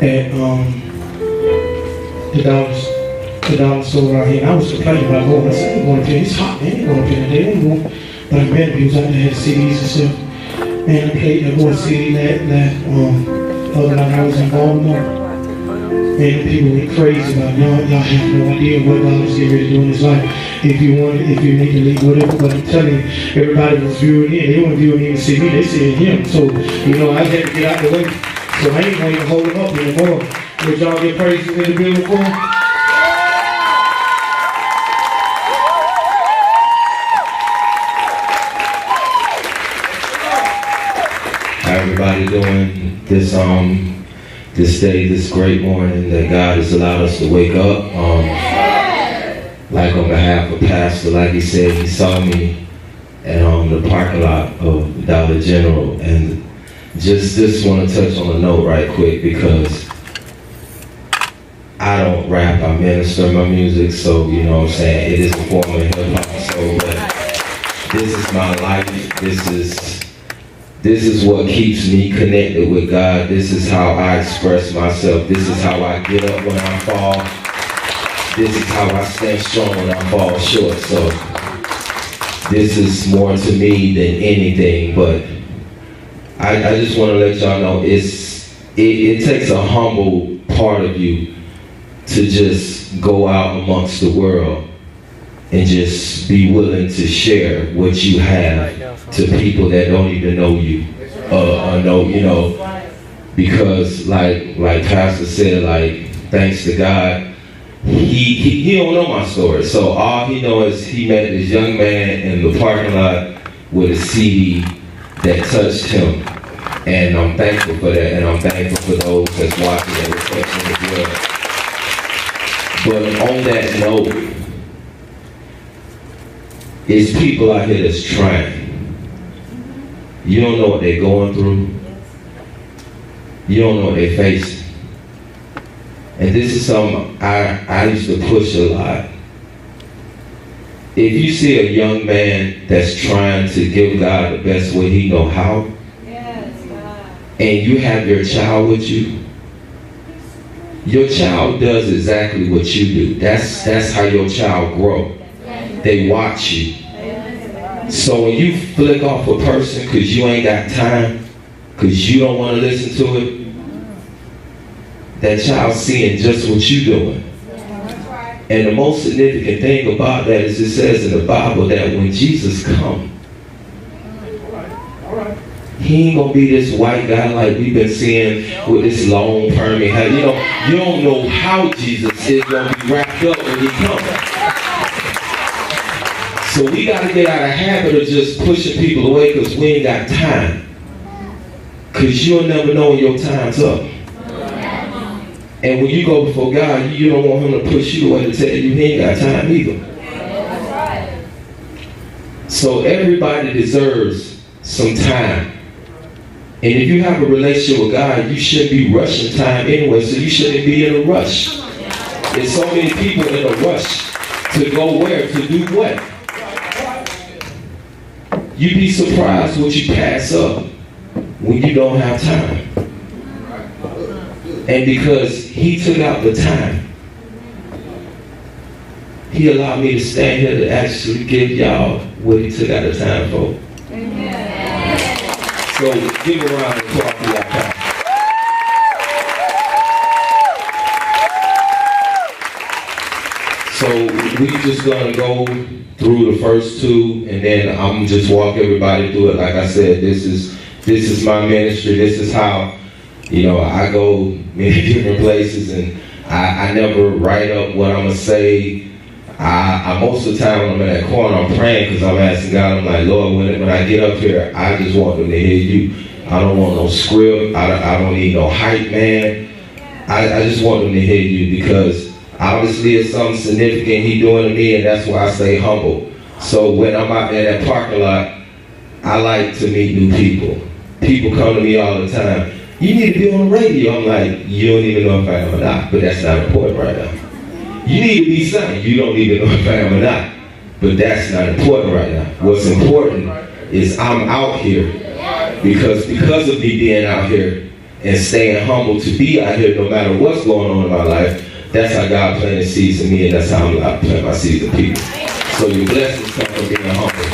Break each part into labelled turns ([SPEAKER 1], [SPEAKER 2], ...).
[SPEAKER 1] at the dollar store out here. And I was complaining about going. I said, I ain't going up here. It's hot, man. I ain't going up here today. I ain't going. But I met people out there had CDs and stuff. And I played that one CD that other night I was in Baltimore. And people went crazy about y'all have no idea what God is getting ready to do in his life. If you need to leave, whatever. But I'm telling you, everybody was viewing in. They weren't viewing in to see me. They said him. So, I had to get out the way. So I ain't going to hold him up anymore. Would y'all get praise in the building for him?
[SPEAKER 2] How everybody doing this day, this great morning that God has allowed us to wake up? Like on behalf of Pastor, like he said, he saw me at the parking lot of Dollar General, and just want to touch on a note right quick, because I don't rap, I minister my music, so you know what I'm saying, it is a form of hip-hop, so but this is my life, this is what keeps me connected with God. This is how I express myself. This is how I get up when I fall. This is how I stand strong when I fall short. So this is more to me than anything. But I just want to let y'all know it takes a humble part of you to just go out amongst the world and just be willing to share what you have to people that don't even know you, because like Pastor said, like, thanks to God, he don't know my story. So all he knows is he met this young man in the parking lot with a CD that touched him, and I'm thankful for that, and I'm thankful for those that's watching and reflecting as well. But on that note, it's people out here that's trying. You don't know what they're going through. You don't know what they're facing. And this is something I used to push a lot. If you see a young man that's trying to give God the best way he know how, and you have your child with you, your child does exactly what you do. That's how your child grow. They watch you. So when you flick off a person because you ain't got time, because you don't want to listen to it, that child's seeing just what you're doing. And the most significant thing about that is it says in the Bible that when Jesus comes, he ain't gonna be this white guy like we've been seeing with this long permit. You don't know how Jesus is gonna be wrapped up when he comes. So we got to get out of the habit of just pushing people away because we ain't got time. Because you'll never know when your time's up. And when you go before God, you don't want him to push you away to tell you he ain't got time either. So everybody deserves some time. And if you have a relationship with God, you shouldn't be rushing time anyway, so you shouldn't be in a rush. There's so many people in a rush to go where? To do what? You'd be surprised what you pass up when you don't have time. And because he took out the time, he allowed me to stand here to actually give y'all what he took out the time for. Amen. So give a round of applause for that time. So we just gonna go through the first two, and then I'm just walk everybody through it. Like I said, this is my ministry. This is how, I go many different places, and I never write up what I'm gonna say. I most of the time when I'm in that corner, I'm praying because I'm asking God. I'm like, Lord, when I get up here, I just want them to hear you. I don't want no script. I don't need no hype, man. I just want them to hear you, because obviously it's something significant he doing to me, and that's why I stay humble. So when I'm out there in that parking lot, I like to meet new people. People come to me all the time. You need to be on the radio. I'm like, you don't even know if I am or not, but that's not important right now. You need to be something. You don't even know if I am or not, but that's not important right now. What's important is I'm out here because of me being out here and staying humble to be out here no matter what's going on in my life, that's how God planted seeds in me, and that's how I plant my seeds in people. So your blessings come from being humble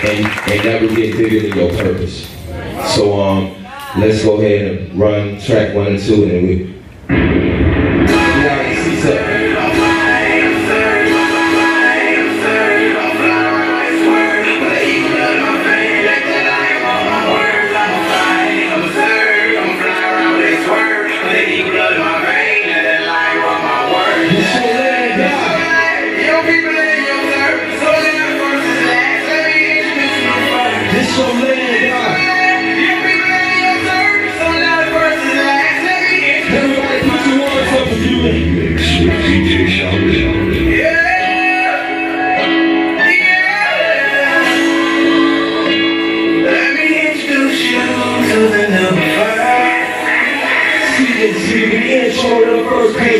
[SPEAKER 2] and never get bigger than your purpose. So let's go ahead and run track 1 and 2, and then we got to see something.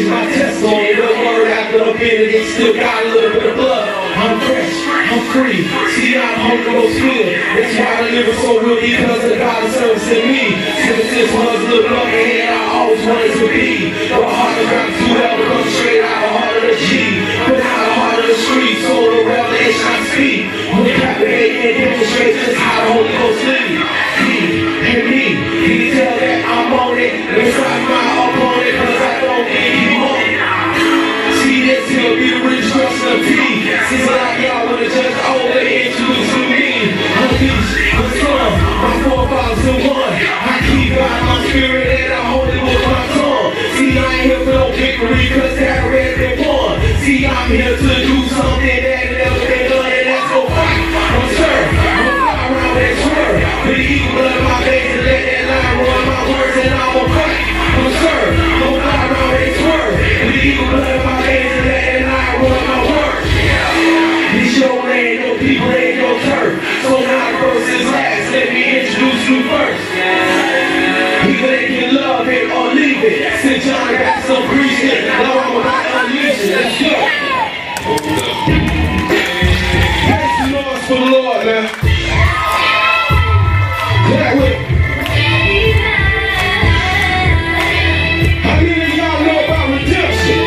[SPEAKER 2] My testimony, the word after the minute, it still got a little bit of blood. I'm fresh, I'm free. See, I'm Holy Ghost filled. That's why I live so real, because of God's service in me. Since I was a little knucklehead, I always wanted to be. The heart of God to ever come straight out the heart of the G. Put out the heart of the street, so the revelation I speak. When captivate and demonstrate just how the Holy Ghost lead. He and me, he can tell that I'm on it. Inside my opponent, because I don't think he won't. See, this here be the redestruction of P. Since like y'all wanna judge, oh, they introduce to me. I'm beast, the son, my forefathers in one. I keep God my spirit and I hold it with my tongue. See, I ain't here for no victory, cause that already been won. See, I'm here to do something that never been done, and that's go fight. I'm sure, I'm fly around that swerve. With the evil blood in my veins and let that line run my words, and I'm gon' fight. I'm sure, I'm fly around that swerve. With the evil blood in my veins and let that line run my words. This your land, your people ain't your turf. So now the first is last, let me introduce you first. Either they can love it or leave it. Since John got some preaching, now I'm about to unleash it. Let's go. Praise the Lord for the Lord, man. That way. How many of y'all know about redemption?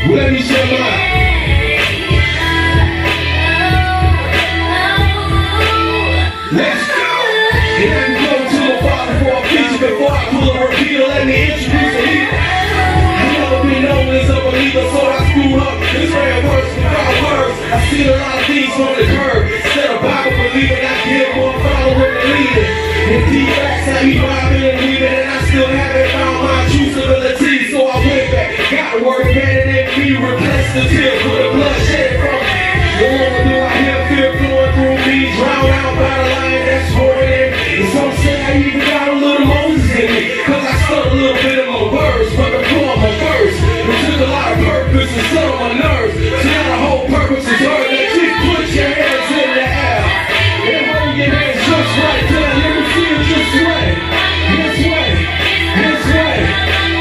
[SPEAKER 2] Well, let me share mine. Let's go. And let me go to the Father for a feature before I pull a repeater. Let me introduce a leader. I've never been known as a believer, so I screwed up. This ran worse without words. I seen a lot of things from the curb. Instead of Bible believing, I did more following the leader. And deep facts, I eat my believing, and I still haven't found my true civility. So I went back, got the word better than me, replaced the tears with the blood shed from me. No longer do I hear fear flowing through me, drowned out by the lion that's roaring in me. And some say I even got a little Moses in me, cause I stuck a little bit of my words, but before my verse, it took a lot of purpose and settle my nerves. So now the whole purpose is heard. That you put your hands in the air and hold your hands just right there. Let me see you just sway. This way, this way,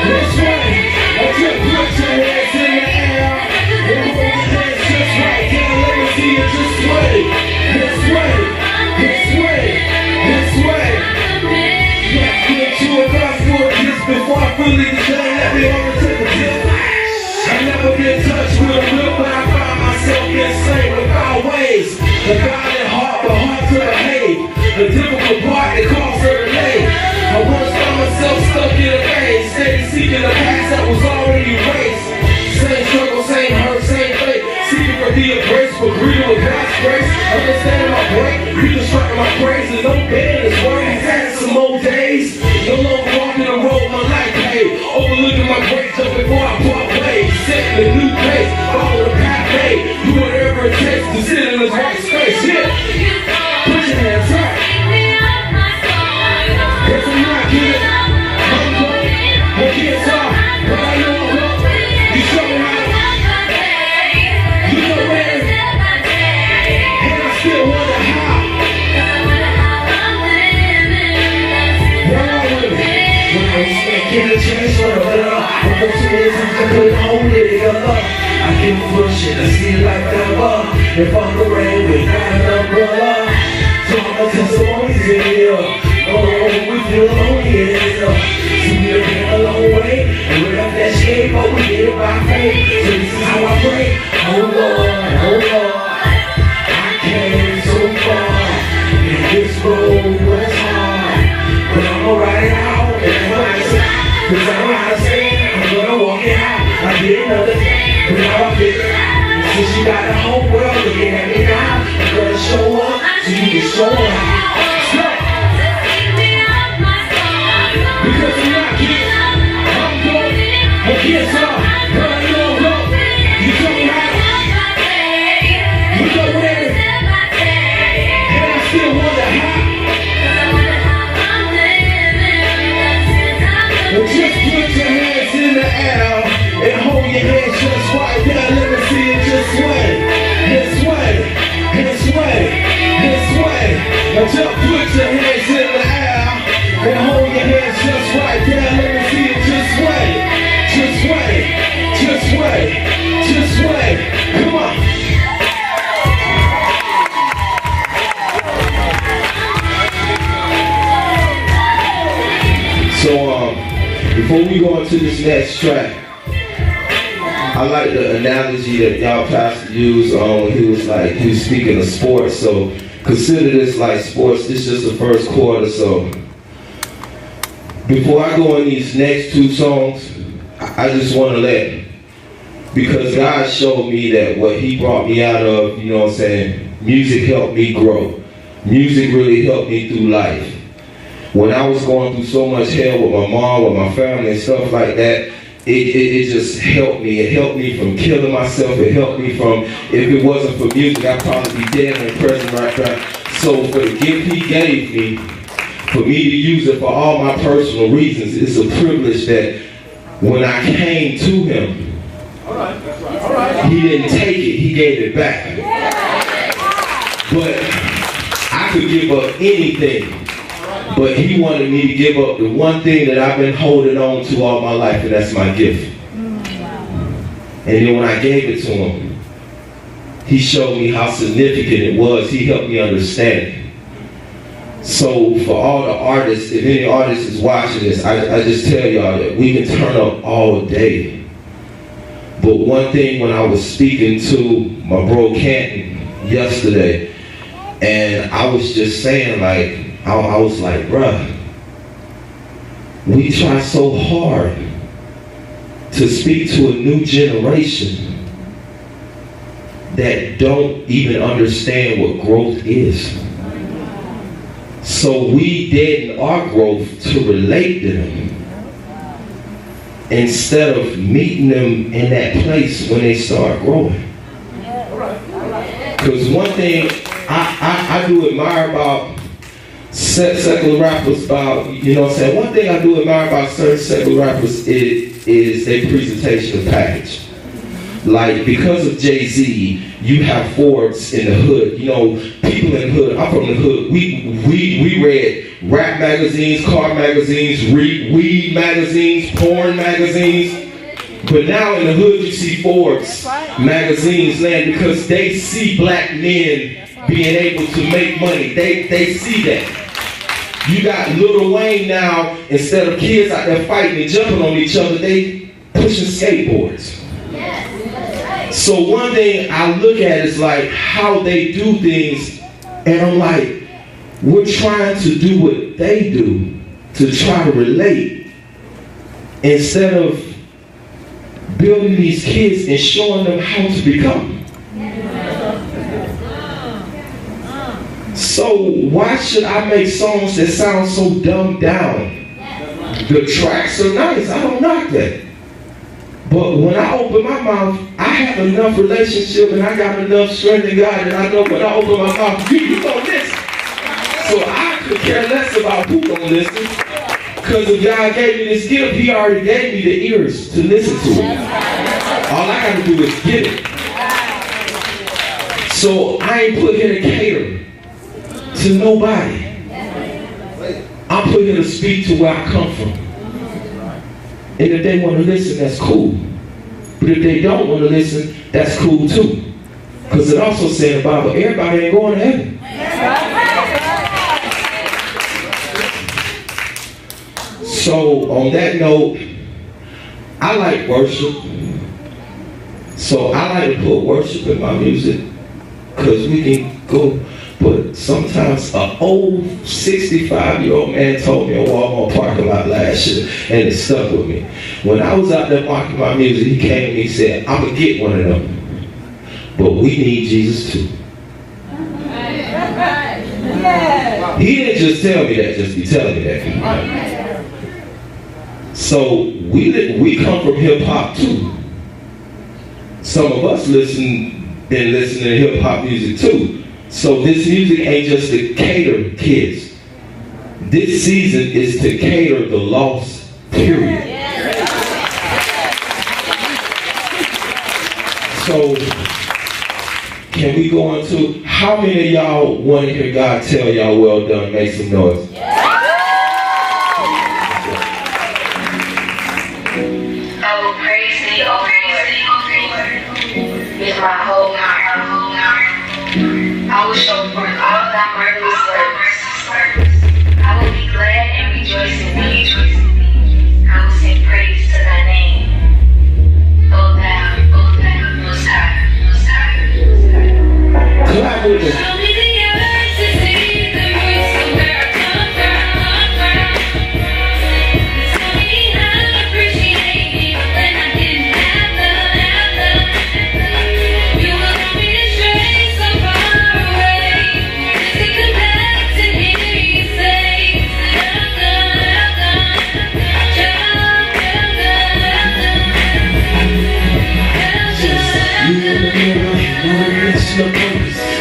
[SPEAKER 2] this way. I just put your hands in the air and hold your hands just right there. Let me see you just sway. This way, this way, this way. Let's get you a gospel kiss before I fully declare. Let me overtake the tip. I never been touched with a whip, but I find myself insane without ways. The God in heart, but hard to behave. The difficult part that calls her to lay. I once found myself stuck in a maze, steady seeking a past that was already erased. Same struggle, same hurt, same fate. Seeking for the embrace, but greeting with God's grace. Understanding my break, reconstructing my praise, and no bed is worth. I've had some old days. No longer walking the road my life paid. Overlooking my breaks just before I part ways. Setting a new pace, follow the path made. Do whatever it takes to sit in this white space. Yeah. Put your hands up. If I'm not good, I'm good. My kids are, but I know I'm up. You show me how. You know where. And I still wonder how. Where are we? When I was making a change for the better, I'm going to make something to put on it together. I can push it, I see it like that. If I'm the rain, we got an umbrella. So I'm a voices in here. We feel lonely in here. See, we have been a long way, and we're up that shade, but we did it by faith. So this is how I pray. Oh Lord, I came so far, and this road was hard, but I'm gonna ride it out, and I'm gonna say, cause I know how to say it, I'm gonna walk it out. I did another thing, but now I figure it out. Since you got the whole world looking at me now, I'm gonna show up, so you can show up. Because I'm not kidding, I'm going, but guess what? Girl, you don't know. You tell me how. You go with it. And I still wonder how. Well, just put your hands in the air and hold your hands just right there. Let me see it just sway. This way, this way, this way. Now just put your hands in the air and hold your hands just right there. Let me see it just sway. Just sway, just sway, just sway. Come on. So before we go into this next track, I like the analogy that y'all pastor used when he was speaking of sports. So consider this like sports. This is just the first quarter. So before I go in these next two songs, I just want to because God showed me that what he brought me out of, you know what I'm saying, music helped me grow. Music really helped me through life. When I was going through so much hell with my mom, with my family and stuff like that, it just helped me. It helped me from killing myself. It helped me from, if it wasn't for music, I'd probably be dead in prison right now. So for the gift he gave me, for me to use it for all my personal reasons, it's a privilege that when I came to him, he didn't take it, he gave it back. But I could give up anything. But he wanted me to give up the one thing that I've been holding on to all my life, and that's my gift. And then when I gave it to him, he showed me how significant it was. He helped me understand it. So for all the artists, if any artist is watching this, I just tell y'all that we can turn up all day. But one thing, when I was speaking to my bro Canton yesterday, and I was just saying, like, I was like, bruh, we try so hard to speak to a new generation that don't even understand what growth is. So we deaden our growth to relate to them instead of meeting them in that place when they start growing. Because one thing I do admire about secular rappers, you know what I'm saying? One thing I do admire about certain secular rappers is their presentation package. Like, because of Jay-Z, you have Fords in the hood. You know, people in the hood, I'm from the hood, we read rap magazines, car magazines, weed magazines, porn magazines. But now in the hood you see Forbes magazines land because they see black men being able to make money. They see that. You got Lil Wayne now, instead of kids out there fighting and jumping on each other, they pushing skateboards. So one thing I look at is like how they do things, and I'm like, we're trying to do what they do to try to relate instead of building these kids and showing them how to become. So why should I make songs that sound so dumbed down? The tracks are nice, I don't knock that. But when I open my mouth, I have enough relationship and I got enough strength in God that I know when I open my mouth, you don't listen. So I could care less about who don't listen. Because if God gave me this gift, he already gave me the ears to listen to it. All I got to do is get it. So I ain't put here to cater to nobody. I'm put here to speak to where I come from. And if they want to listen, that's cool. But if they don't want to listen, that's cool too. Because it also said in the Bible, everybody ain't going to heaven. So on that note, I like worship. So I like to put worship in my music because we can go. But sometimes an old 65-year-old man told me in Walmart parking lot last year, and it stuck with me. When I was out there marketing my music, he came to me and said, I'm going to get one of them. But we need Jesus too. He didn't just tell me that, just be telling me that. So we come from hip hop too. Some of us listen to hip hop music too. So this music ain't just to cater kids. This season is to cater the lost, period. So can we go into, how many of y'all want to hear God tell y'all well done? Make some noise.
[SPEAKER 3] I will praise thee, O Lord, with my whole heart. I will show forth all thy marvelous works. I will be glad and rejoice in thee. I will sing praise to thy name. O thou, most high, most high.
[SPEAKER 2] Clap with me.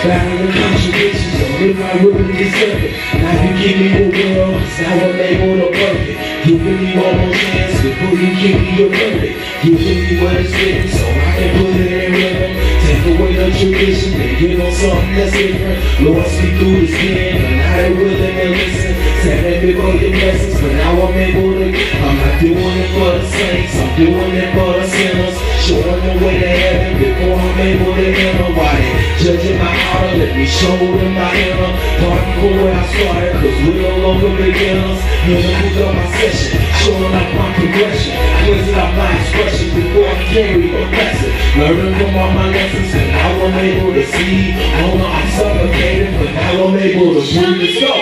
[SPEAKER 1] Battle the contradictions, don't live my room and deserve it. Now you give me the world, so I'm able to work it. Giving me one more chance before you give me your verdict. Giving me what it's written so I can put it in rhythm. Take away the tradition and get on something that's different. Lord, speak through the skin, and I ain't willing to listen. Sending me for your blessings, but now I'm able to. I'm not doing it for the saints, I'm doing it for the sinners. Showing the way to heaven before I'm able to enter. Why they judging my outer, let me show them my inner. Pardon for where I started, cause we're no longer beginners. Here to move up my session, showing up my progression. Cleansing up my expression before I carry a lesson. Learning from all my lessons, and now I'm able to see. Oh no, I'm suffocating, but now I'm able to breathe. Let's go.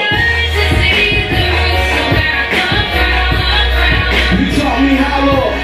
[SPEAKER 1] You taught me how, Lord.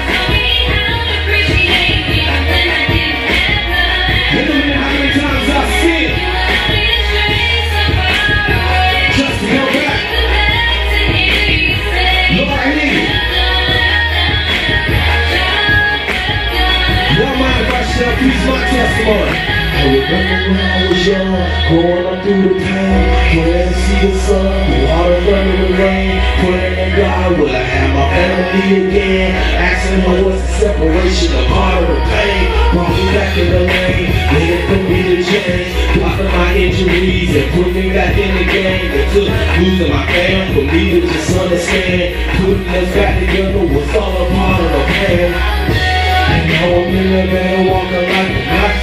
[SPEAKER 1] I remember when I was young, growing up through the pain, praying to see the sun, the water running the rain, praying to God, will I have my family again? Asking her what's the separation, a part of the pain, brought me back in the lane, waiting for me to change, blocking my injuries and put me back in the game. It took losing my fam for me to just understand, putting us back together was all a part of the plan. And now I'm in the bed walking like a black.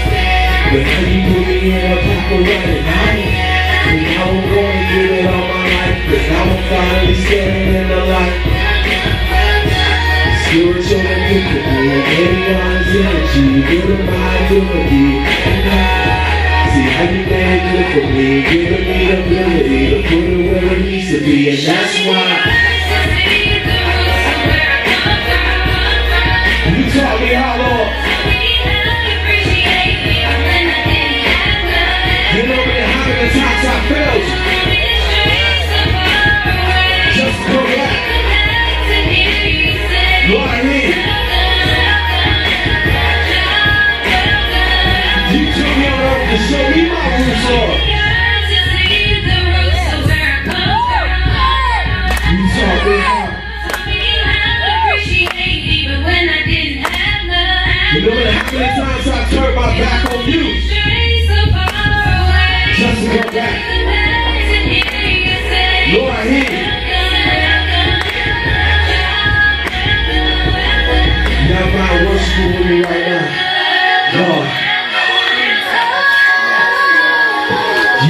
[SPEAKER 1] But now you put me in a paper running out. And now I'm going to give it all my life. Cause now I'm finally standing in the light. Spiritual and physical, getting on his energy, giving my identity. See how you made it good for me, giving me the ability to put it where it needs to be. And that's why you taught me how, Lord. You know me how many times I failed you. Just to go back. Lord, I need it. You took me on earth to show me my roots, Lord. You taught me how. You know how many times I turned my back on you just to go back. Lord, I hear you. Now my worship with me right now. Lord,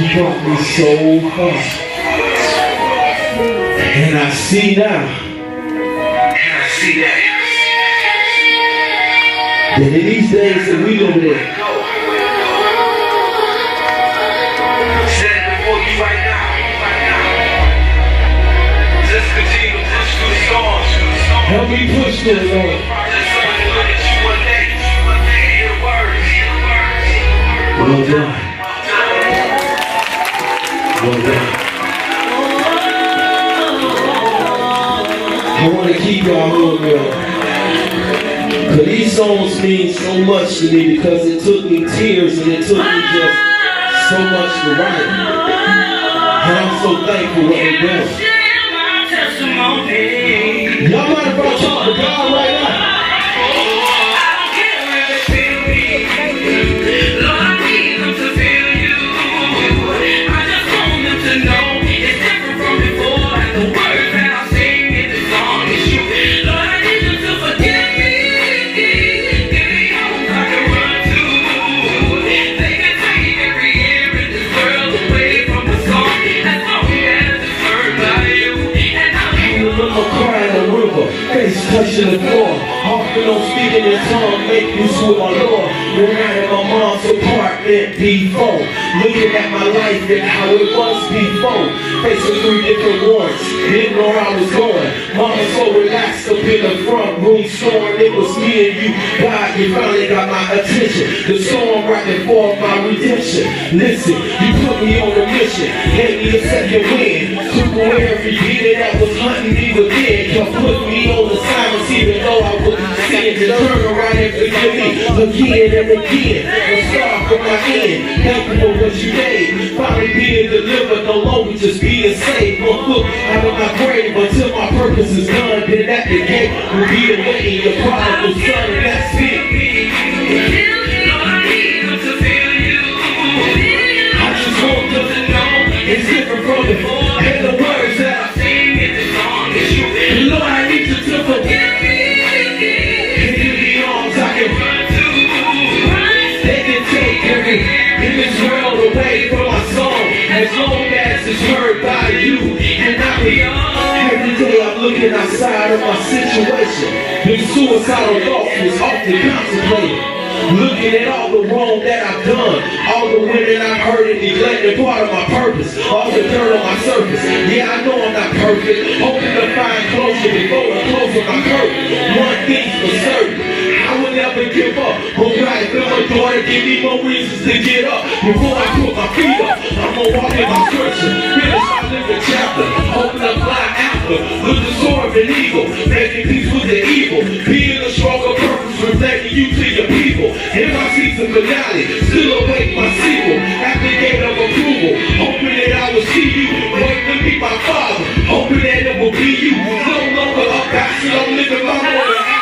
[SPEAKER 1] you brought me so far. And I see now
[SPEAKER 2] See that? And in these days that we live in, said it before you right now. Just continue to push through the storms. Help me push through the Lord. Just somebody look at you one day, hear the words. Well done. Well done. I want to keep y'all moving. Because these songs mean so much to me because it took me tears and it took me just so much to write. And I'm so thankful what they're doing. Y'all mind if I talk to God right now? Touching the floor, often on speaking in tongue, make use with my Lord. When I had my mom's apartment before, looking at my life and how it was before, facing 3 different wars, didn't know where I was going. Mama so relaxed up in the front room snoring, it was me and you. God, you finally got my attention. The song right before my redemption. Listen, you put me on a mission, gave me a second win, took away every demon that was hunting me within. You put me on the silence even though I wouldn't see it. Just turn around and forgive me again and again. I'm sorry for my end. Thank you for what you gave. Finally being delivered, no longer just being saved. One foot out of my grave until my purpose is done. Then at the gate will be awaiting your prodigal son, and that's it. I just want them to know it's different from before. And the words that I sing in the song is you. Lord, I need you to forgive me. And in the arms I can run to. They can take every in this world away from my song, as long as it's heard by you and not beyond. Every day I'm looking outside of my situation. The suicidal thoughts was often contemplated. Looking at all the wrong that I've done, all the women I've hurt and neglected, part of my purpose, all the dirt on my surface. Yeah, I know I'm not perfect, hoping to find closure before I close on my curtain. One thing's for certain, I will never give up. Oh God, if my daughter give me more reasons to get up. Before I put my feet up, I'm gonna walk in my scripture, finish my living chapter, open up blind after, with the sword of an eagle, making peace with the evil, being a stronger purpose, reflecting you to your people. In my season finale, still await my sequel, at the gate of approval, hoping that I will see you, waiting to be my father, hoping that it will be you, no longer a bastard, I'm living my own.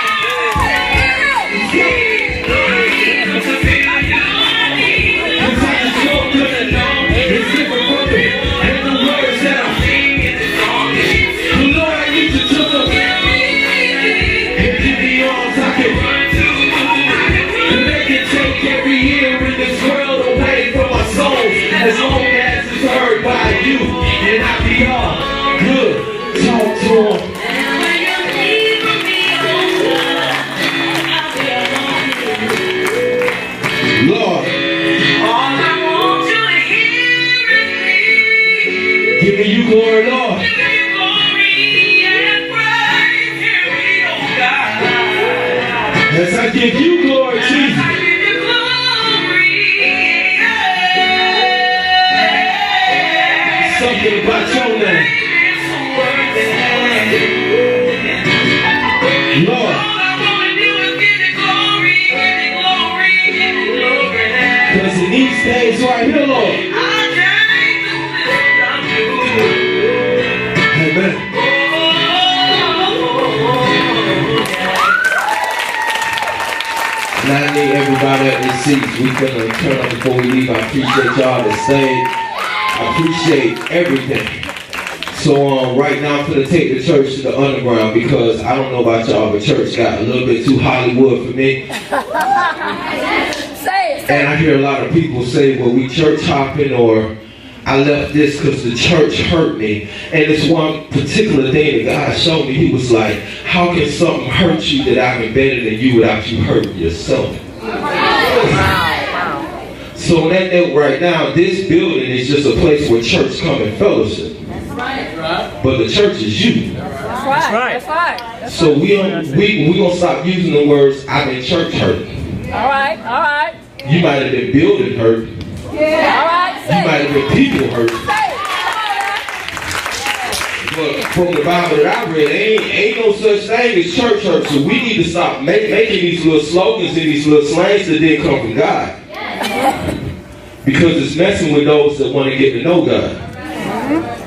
[SPEAKER 2] As long as it's heard by you, and I be all good. Talk to him. Lord, all I want you to hear is me. Giving you glory, Lord. Giving you glory and praise. Hear me, oh God. As I give you glory, Jesus. Something about your name, Lord. All I want to do is give you glory, give you glory, give you glory. Because in these days right here, Lord, I can't do this without you. Amen. Now I need everybody at their seats. We're going to turn up before we leave. I appreciate y'all that stayed. I appreciate everything. So right now I'm going to take the church to the underground because I don't know about y'all, but church got a little bit too Hollywood for me. And I hear a lot of people say, well, we church hopping or I left this because the church hurt me. And it's one particular thing that God showed me. He was like, how can something hurt you that I've embedded in you without you hurting yourself? So on that note right now, this building is just a place where church come and fellowship. But the church is you.
[SPEAKER 4] That's right.
[SPEAKER 2] So we gonna stop using the words, I've been church hurt.
[SPEAKER 4] All right.
[SPEAKER 2] You might have been building hurt.
[SPEAKER 4] Yeah. All right.
[SPEAKER 2] You might have been people hurt. But from the Bible that I read, ain't no such thing as church hurt. So we need to stop making these little slogans and these little slangs that didn't come from God. Because it's messing with those that want to get to know God.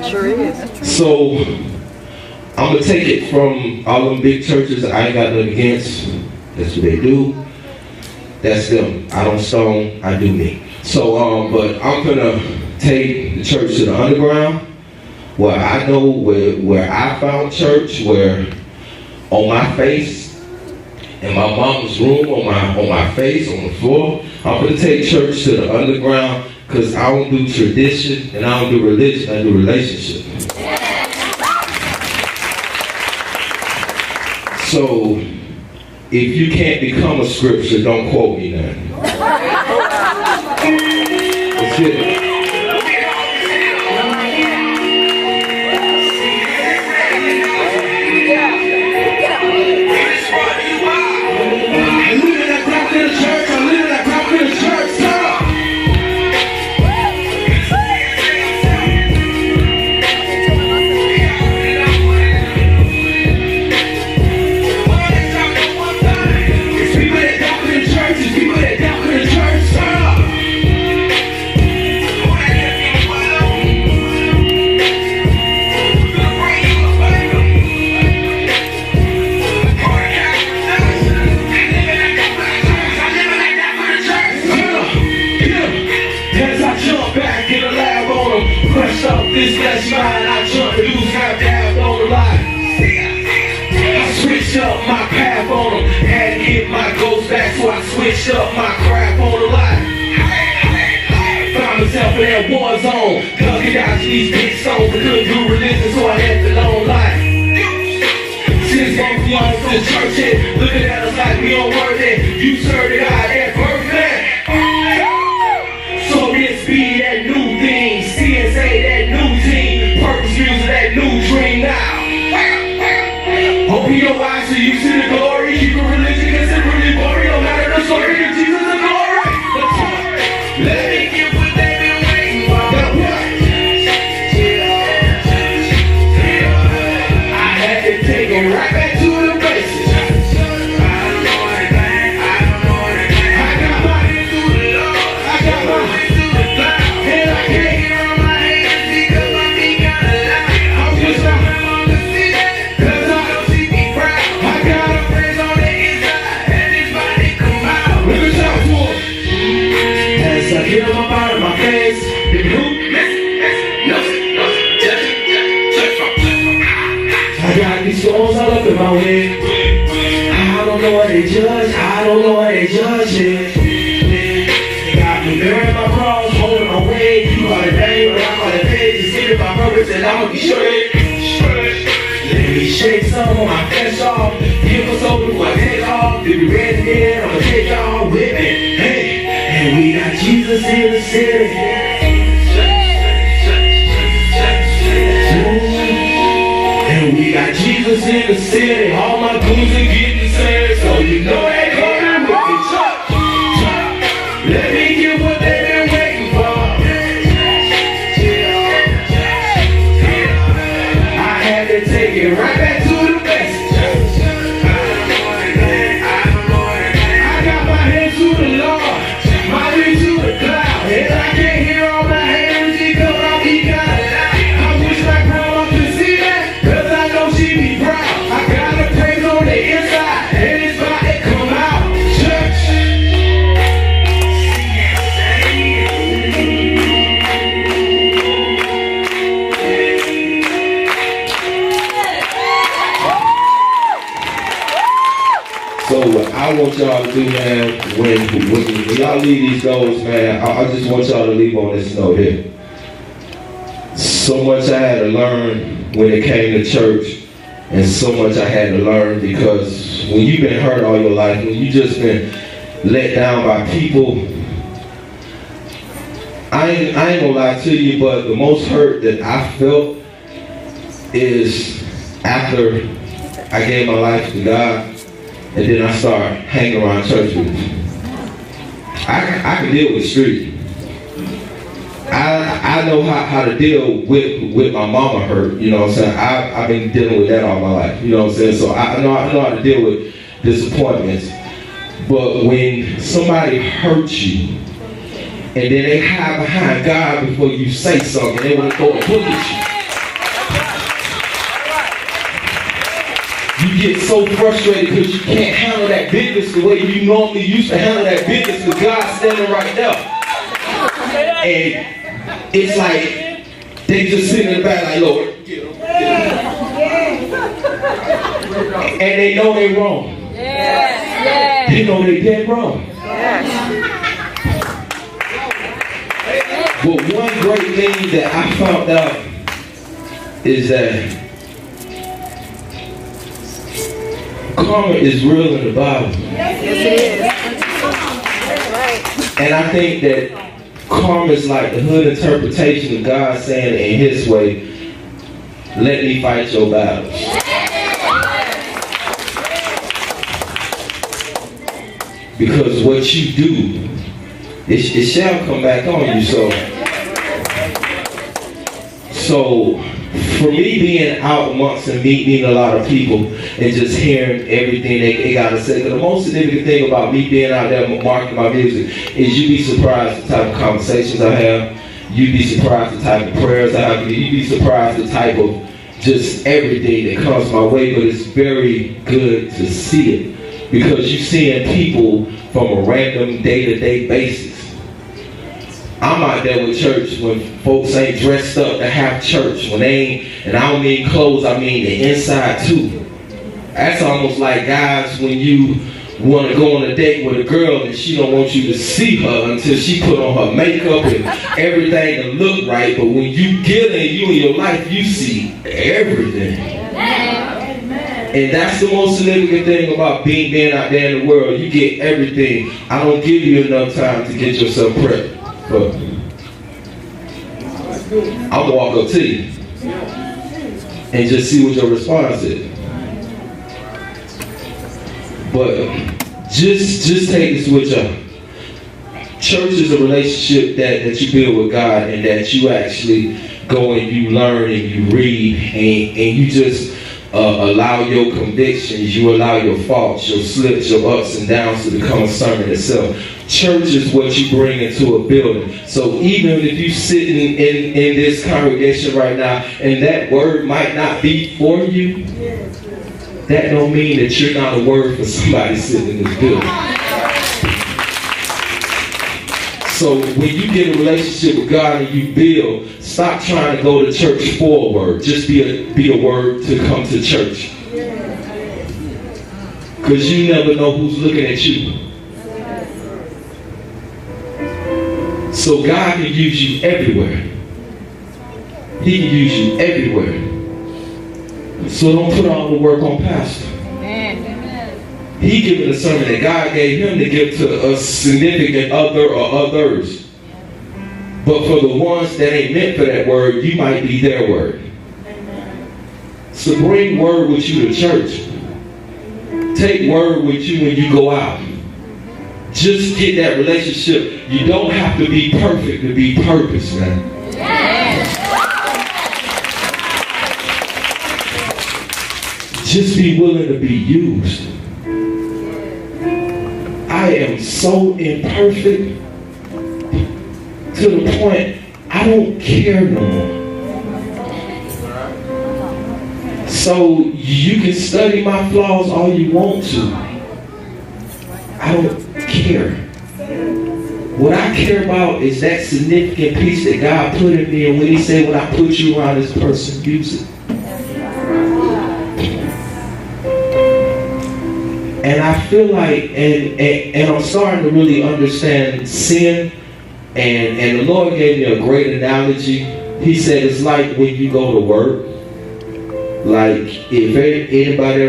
[SPEAKER 4] Sure is.
[SPEAKER 2] So I'm going to take it from all them big churches I ain't got nothing against. That's what they do. That's them. I don't stone, I do me. So, but I'm going to take the church to the underground, where I know where I found church, where on my face, in my mom's room, on my face, on the floor. I'm going to take church to the underground because I don't do tradition and I don't do religion, I do relationship. So, if you can't become a scripture, don't quote me now. Let's get it. This flesh mine, I jump and lose half down on the line. I switch up my path on them. Had to get my ghost back, so I switched up my craft on the line. Found myself in that war zone. Dug it out to these big songs. I couldn't do religion, so I had the long life. Since both of y'all to the church it, looking at us like we don't worth it. You served it out at birth, man. So this be that new thing. C.S.A. that new team. Purpose music, that new dream now. Open your eyes so you see the glory. Keep a religion cause it's really boring. No matter the story, give Jesus the glory. Let me get what they've been waiting for. I had to take them right back to the basics. Storms all up in my way. I don't know what they judge. I don't know what they judge. They got me bearing my cross, holding my weight. You call it pain, but I call it pain. Just give it my purpose and I'ma be straight. Let me shake some of my flesh off. Give us over before I take off. If you ready then, I'ma take y'all with me. Hey, and we got Jesus in the city. We got Jesus in the city. All my goons are getting saved, so you know they coming with me. Let me get what they've been waiting for. I had to take it right back to the basics. I got my head to the Lord, my way to the cloud, and I can't hear all my haters because I'll be God. I wish my grandma could see that. She be proud. I got a praise on the inside, and it's about to come out. Church. So what I want y'all to do, man, when y'all leave these doors, man, I just want y'all to leave on this note here. So much I had to learn when it came to church, and so much I had to learn because when you've been hurt all your life, when you just been let down by people, I ain't gonna lie to you, but the most hurt that I felt is after I gave my life to God, and then I started hanging around church with them. I can deal with street. I know how to deal with my mama hurt, you know what I'm saying? I've been dealing with that all my life, you know what I'm saying? So I know how to deal with disappointments. But when somebody hurts you, and then they hide behind God before you say something, they want to go and look at you. You get so frustrated because you can't handle that business the way you normally used to handle that business with God standing right there. And it's like they just sitting in the back like, Lord, get them. And they know they're wrong. They know they're dead wrong. But one great thing that I found out is that karma is real in the Bible.
[SPEAKER 4] Yes, it is.
[SPEAKER 2] And I think that karma is like the hood interpretation of God saying in His way, let me fight your battles. Because what you do, it shall come back on you. So for me being out amongst and meeting a lot of people and just hearing everything they got to say, the most significant thing about me being out there marketing my music is you'd be surprised the type of conversations I have. You'd be surprised the type of prayers I have. You'd be surprised the type of just everything that comes my way. But it's very good to see it because you're seeing people from a random day-to-day basis. I'm out there with church when folks ain't dressed up to have church. When they ain't, and I don't mean clothes, I mean the inside too. That's almost like guys when you want to go on a date with a girl and she don't want you to see her until she put on her makeup and everything to look right. But when you get in you in your life, you see everything. And that's the most significant thing about being out there in the world. You get everything. I don't give you enough time to get yourself prepped. But I'll walk up to you and just see what your response is. But just take this with you. Church is a relationship that you build with God and that you actually go and you learn and you read and you just allow your convictions, you allow your faults, your slips, your ups and downs to become a sermon itself. Church is what you bring into a building. So even if you're sitting in this congregation right now and that word might not be for you, that don't mean that you're not a word for somebody sitting in this building. So when you get a relationship with God and you build, stop trying to go to church for a word. Just be a word to come to church. Because you never know who's looking at you. So God can use you everywhere. He can use you everywhere. So don't put all the work on Pastor. He given a sermon that God gave him to give to a significant other or others. But for the ones that ain't meant for that word, you might be their word. So bring word with you to church. Take word with you when you go out. Just get that relationship. You don't have to be perfect to be purpose, man. Just be willing to be used. I am so imperfect to the point I don't care no more. So you can study my flaws all you want to. I don't care. What I care about is that significant piece that God put in me, and when He said, when I put you around this person, use it. And I feel like, and I'm starting to really understand sin, and the Lord gave me a great analogy He said it's like when you go to work. Like if anybody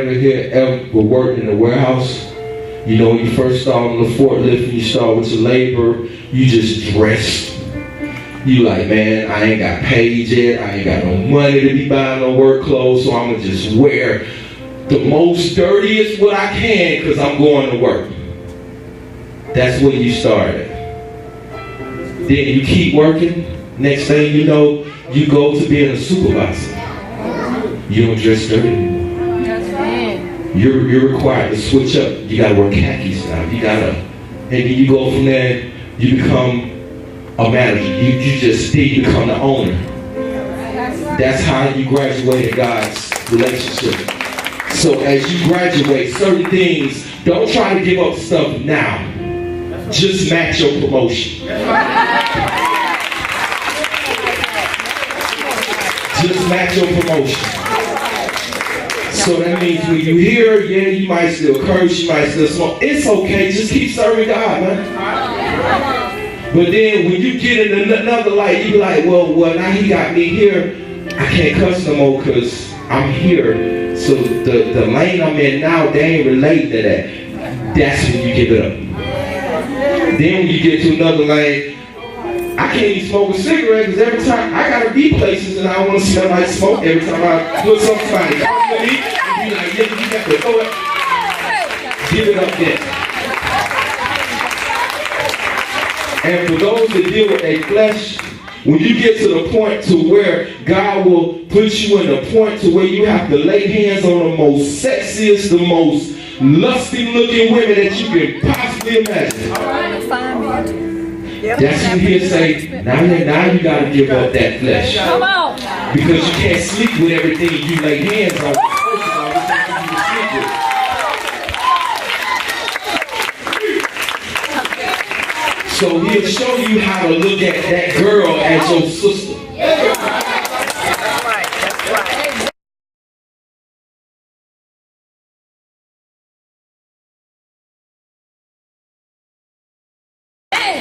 [SPEAKER 2] ever worked in a warehouse, you know, when you first start on the forklift and you start with your labor, you just dress. You like, man, I ain't got paid yet. I ain't got no money to be buying no work clothes, so I'm gonna just wear the most dirtiest what I can because I'm going to work. That's when you started. Then you keep working. Next thing you know, you go to being a supervisor. You don't dress dirty anymore. You're required to switch up. You gotta wear khakis now. And then you go from there, you become a manager. You become the owner. That's how you graduate in God's relationship. So as you graduate, certain things, don't try to give up stuff now. Just match your promotion. Just match your promotion. So that means when you hear, yeah, you might still curse, you might still smoke. It's okay, just keep serving God, man. But then when you get in another light, you be like, well, now he got me here. I can't cuss no more because I'm here. So the lane I'm in now, they ain't related to that. That's when you give it up. Then when you get to another lane, I can't even smoke a cigarette because every time I gotta be places and I don't want to smell like smoke every time I put somebody comes to me and be like, yeah, you got to throw it. Give it up there. And for those that deal with their flesh, when you get to the point to where God will put you in a point to where you have to lay hands on the most sexiest, the most lusty looking women that you can possibly imagine. That's when he'll say, now you gotta give up that flesh.
[SPEAKER 4] Come on.
[SPEAKER 2] Because you can't sleep with everything you lay hands on. First of all, it's not easy to sleep with. So he'll show you how to look at that girl as your sister.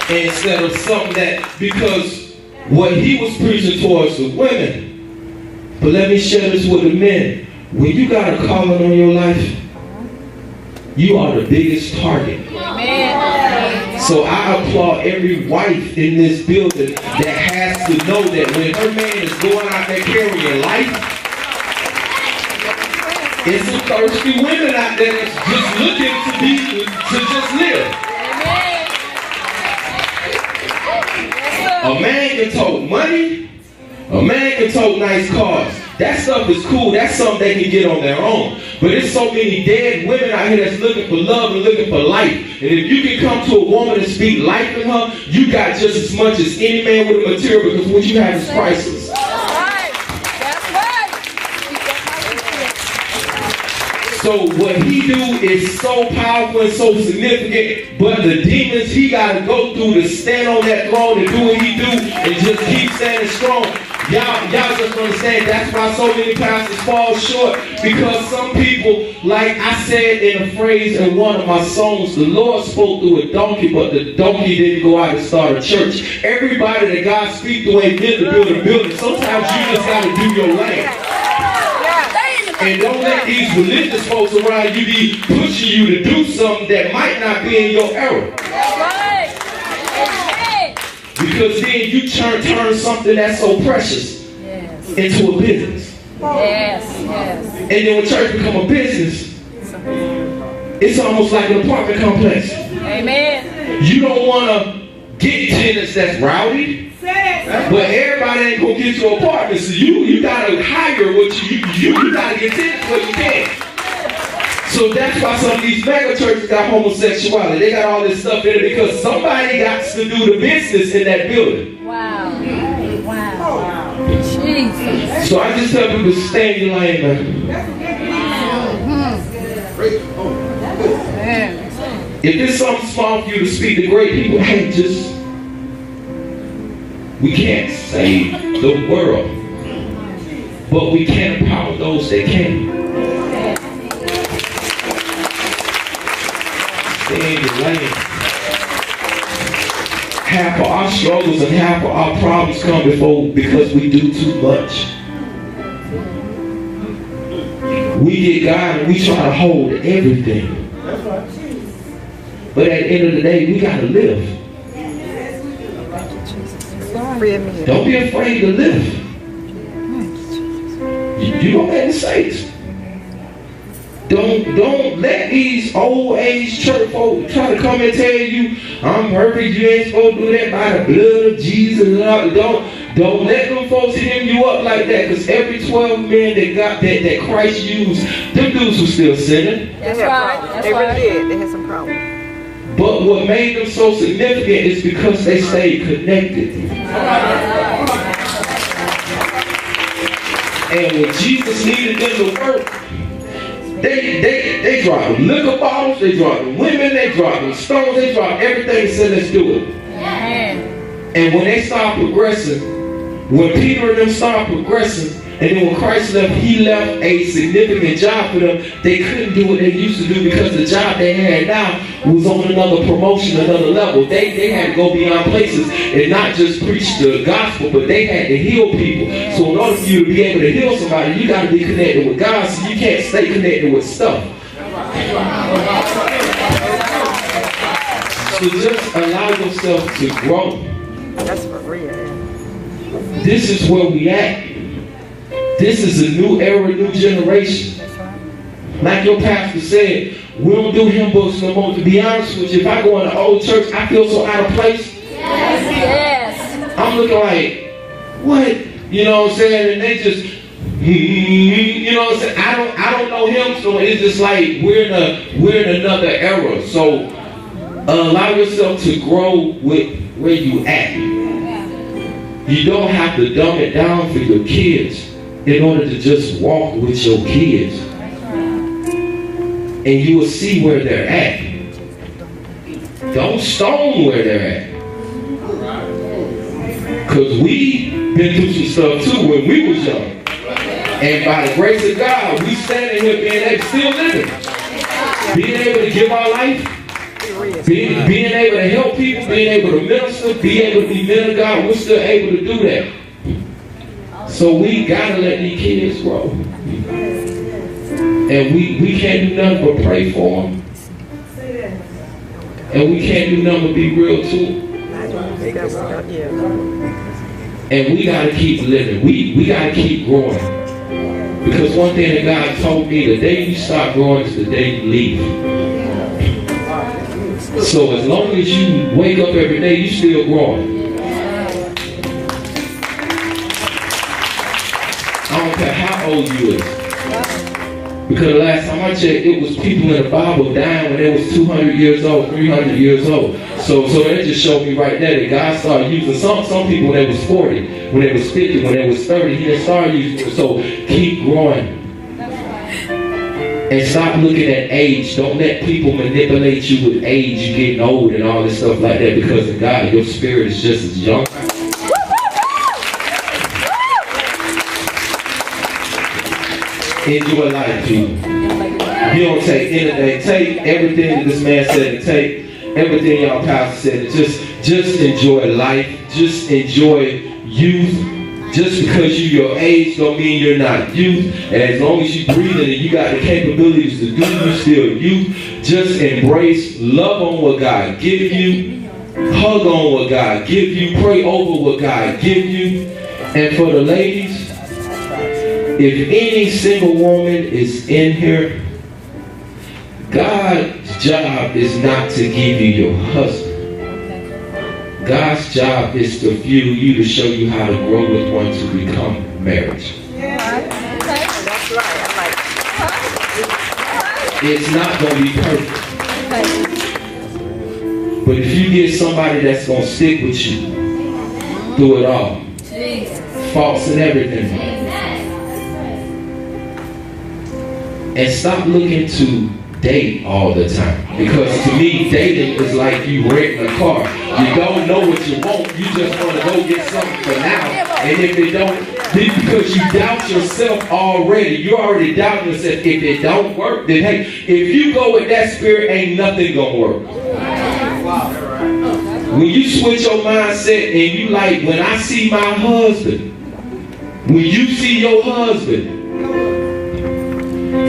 [SPEAKER 2] Instead of something that, because what he was preaching towards the women, but let me share this with the men. When you got a calling on your life, you are the biggest target. Amen. So I applaud every wife in this building that has to know that when her man is going out there carrying life, it's some thirsty women out there that's just looking to just live. A man can tote money. A man can tote nice cars. That stuff is cool. That's something they can get on their own. But there's so many dead women out here that's looking for love and looking for life. And if you can come to a woman and speak life in her, you got just as much as any man with a material, because what you have is priceless. So what he do is so powerful and so significant, but the demons he got to go through to stand on that throne and do what he do and just keep standing strong. Y'all just understand that's why so many pastors fall short, because some people, like I said in a phrase in one of my songs, the Lord spoke through a donkey, but the donkey didn't go out and start a church. Everybody that God speaks to ain't meant to build a building. Sometimes you just got to do your lane. And don't let these religious folks around you be pushing you to do something that might not be in your era. Because then you turn something that's so precious into a business. And then when church become a business, it's almost like an apartment complex. Amen. You don't want to get tenants that's rowdy. But everybody ain't gonna get your apartment, so you gotta hire what you gotta get tenants where you can. So that's why some of these mega churches got homosexuality. They got all this stuff in it because somebody got to do the business in that building. Wow. Jesus. So I just tell people to stay in your lane, man. If it's something small for you to speak to great people, hey, just. We can't save the world, but we can empower those that can. Stay in your lane. half of our struggles and half of our problems come because we do too much. We get God and we try to hold everything. But at the end of the day, we got to live. Don't be afraid to live. You don't make mistakes. Don't let these old age church folk try to come and tell you, I'm perfect, you ain't supposed to do that by the blood of Jesus. Don't let them folks hem you up like that, because every 12 men that Christ used, them dudes were still sinning.
[SPEAKER 4] That's right.
[SPEAKER 5] They really did. They had some problems.
[SPEAKER 2] But what made them so significant is because they stayed connected. And when Jesus needed them to work, they dropped liquor bottles, they dropped women, they dropped stones, they dropped everything and said, let's do it. And when they started progressing, when Peter and them started progressing, and then when Christ left, he left a significant job for them. They couldn't do what they used to do because the job they had now was on another promotion, another level. They had to go beyond places and not just preach the gospel, but they had to heal people. So in order for you to be able to heal somebody, you got to be connected with God, so you can't stay connected with stuff. So just allow yourself to grow.
[SPEAKER 5] That's for real.
[SPEAKER 2] This is where we at. This is a new era, new generation. Like your pastor said, we don't do hymn books no more. To be honest with you, if I go in the old church, I feel so out of place.
[SPEAKER 4] Yes.
[SPEAKER 2] I'm looking like, what? You know what I'm saying? And they just, you know what I'm saying? I don't know him, so it's just like we're in another era. So allow yourself to grow with where you at. You don't have to dumb it down for your kids in order to just walk with your kids. And you will see where they're at. Don't stone where they're at. Because we been through some stuff too when we was young. And by the grace of God, we standing here being able to still living. Being able to give our life. Being able to help people, being able to minister, being able to be men of God, we're still able to do that. So we gotta let these kids grow. And we can't do nothing but pray for them. And we can't do nothing but be real too. And we gotta keep living. We gotta keep growing. Because one thing that God told me, the day you start growing is the day you leave. So as long as you wake up every day, you still growing. I don't care how old you is. Because the last time I checked, it was people in the Bible dying when they was 200 years old, 300 years old. So that just showed me right there that God started using some people when they was 40, when they was 50, when they was 30, he didn't start using them. So keep growing. And stop looking at age. Don't let people manipulate you with age, you getting old and all this stuff like that, because in God, your spirit is just as young. Enjoy life, people. You don't take anything. Take everything that this man said, and take everything y'all pastor said, and just enjoy life. Just enjoy youth. Just because you're your age don't mean you're not youth. And as long as you're breathing and you got the capabilities to do, you still youth. Just embrace, love on what God give you, hug on what God give you, pray over what God give you. And for the ladies, if any single woman is in here, God's job is not to give you your husband. God's job is to fuel you, to show you how to grow with one to become marriage.
[SPEAKER 5] That's right. I like it.
[SPEAKER 2] It's not going to be perfect. But if you get somebody that's going to stick with you through it all, faults and everything, and stop looking to date all the time. Because to me, dating is like you renting a car. You don't know what you want. You just want to go get something for now. And if it don't, because you doubt yourself already. You already doubt yourself. If it don't work, then hey, if you go with that spirit, ain't nothing gonna work. When you switch your mindset and you like, when I see my husband, when you see your husband,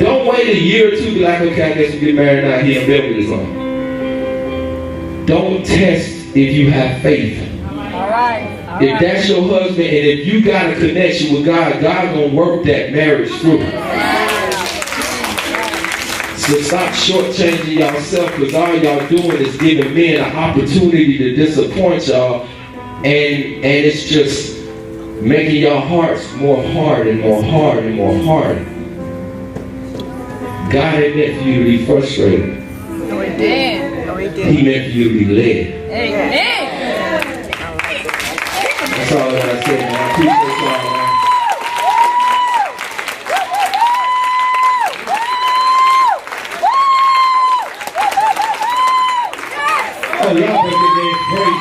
[SPEAKER 2] don't wait a year or two to be like, okay, I guess we get married now, he in bed with his own. Don't test if you have faith.
[SPEAKER 4] All right.
[SPEAKER 2] If that's your husband and if you got a connection with God, God gonna work that marriage through. So stop shortchanging yourself, because all y'all doing is giving men an opportunity to disappoint y'all, and it's just making your hearts more hard and more hard and more hard. God ain't meant for you to be frustrated.
[SPEAKER 5] No, he did. No, he did.
[SPEAKER 2] He meant for you to be led.
[SPEAKER 4] Amen.
[SPEAKER 2] That's all I gotta say, man. I appreciate y'all, man. Oh, y'all make it praise